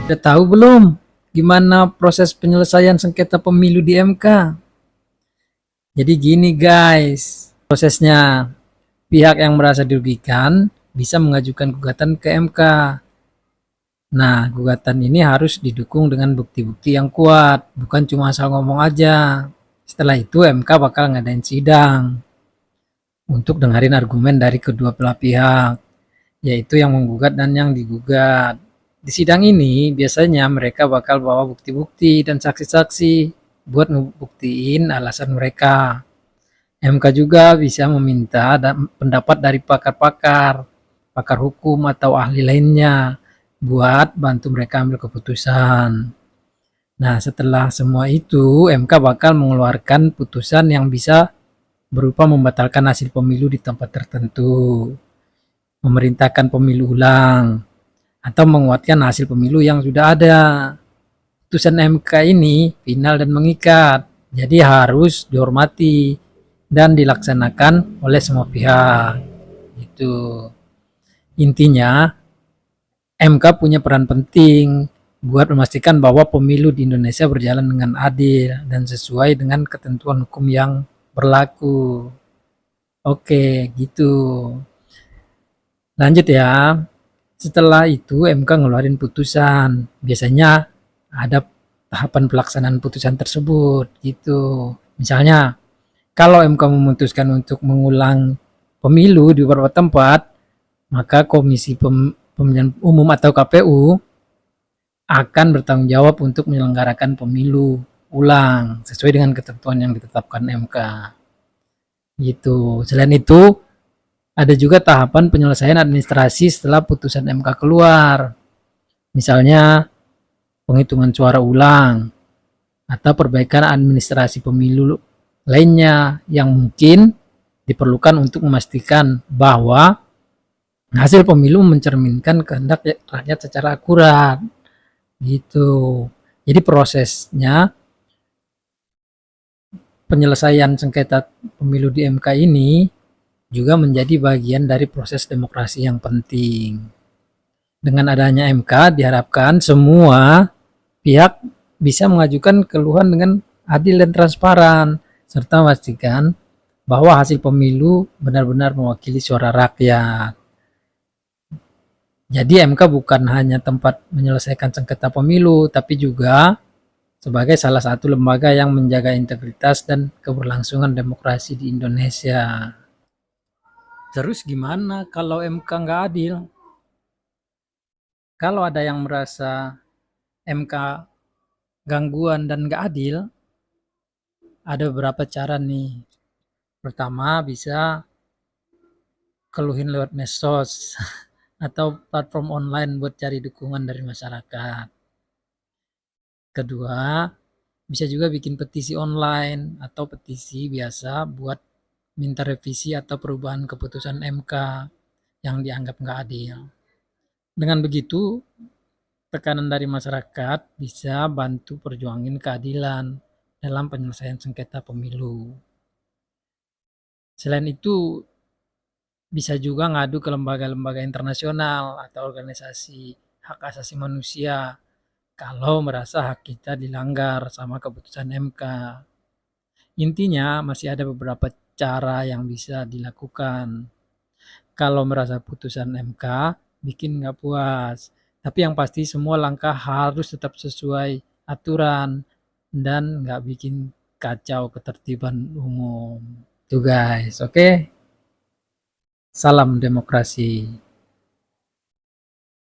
Udah tahu belum gimana proses penyelesaian sengketa pemilu di MK? Jadi gini guys, prosesnya pihak yang merasa dirugikan bisa mengajukan gugatan ke MK. Nah, gugatan ini harus didukung dengan bukti-bukti yang kuat, bukan cuma asal ngomong aja. Setelah itu MK bakal ngadain sidang untuk dengerin argumen dari kedua belah pihak, yaitu yang menggugat dan yang digugat. Di sidang ini biasanya mereka bakal bawa bukti-bukti dan saksi-saksi buat ngebuktiin alasan mereka. MK juga bisa meminta pendapat dari pakar-pakar, pakar hukum atau ahli lainnya buat bantu mereka ambil keputusan. Nah, setelah semua itu, MK bakal mengeluarkan putusan yang bisa berupa membatalkan hasil pemilu di tempat tertentu, memerintahkan pemilu ulang, atau menguatkan hasil pemilu yang sudah ada. Putusan MK ini final dan mengikat, jadi harus dihormati dan dilaksanakan oleh semua pihak. Itu intinya, MK punya peran penting buat memastikan bahwa pemilu di Indonesia berjalan dengan adil dan sesuai dengan ketentuan hukum yang berlaku. Oke, gitu. Lanjut ya. Setelah itu MK ngeluarin putusan. Biasanya ada tahapan pelaksanaan putusan tersebut gitu. Misalnya, kalau MK memutuskan untuk mengulang pemilu di beberapa tempat, maka Komisi Pemilihan Umum atau KPU akan bertanggung jawab untuk menyelenggarakan pemilu ulang sesuai dengan ketentuan yang ditetapkan MK. Gitu. Selain itu, ada juga tahapan penyelesaian administrasi setelah putusan MK keluar. Misalnya penghitungan suara ulang atau perbaikan administrasi pemilu lainnya yang mungkin diperlukan untuk memastikan bahwa hasil pemilu mencerminkan kehendak rakyat secara akurat. Gitu. Jadi prosesnya penyelesaian sengketa pemilu di MK ini juga menjadi bagian dari proses demokrasi yang penting. Dengan adanya MK diharapkan semua pihak bisa mengajukan keluhan dengan adil dan transparan, serta memastikan bahwa hasil pemilu benar-benar mewakili suara rakyat. Jadi MK bukan hanya tempat menyelesaikan sengketa pemilu, tapi juga sebagai salah satu lembaga yang menjaga integritas dan keberlangsungan demokrasi di Indonesia. Terus gimana kalau MK nggak adil? Kalau ada yang merasa MK gangguan dan nggak adil, ada beberapa cara nih. Pertama, bisa keluhin lewat medsos atau platform online buat cari dukungan dari masyarakat. Kedua, bisa juga bikin petisi online atau petisi biasa buat minta revisi atau perubahan keputusan MK yang dianggap nggak adil. Dengan begitu, tekanan dari masyarakat bisa bantu perjuangin keadilan dalam penyelesaian sengketa pemilu. Selain itu, bisa juga ngadu ke lembaga-lembaga internasional atau organisasi hak asasi manusia kalau merasa hak kita dilanggar sama keputusan MK. Intinya masih ada beberapa cara yang bisa dilakukan. Kalau merasa putusan MK bikin nggak puas, tapi yang pasti semua langkah harus tetap sesuai aturan dan nggak bikin kacau ketertiban umum. Tuh guys, oke? Salam demokrasi.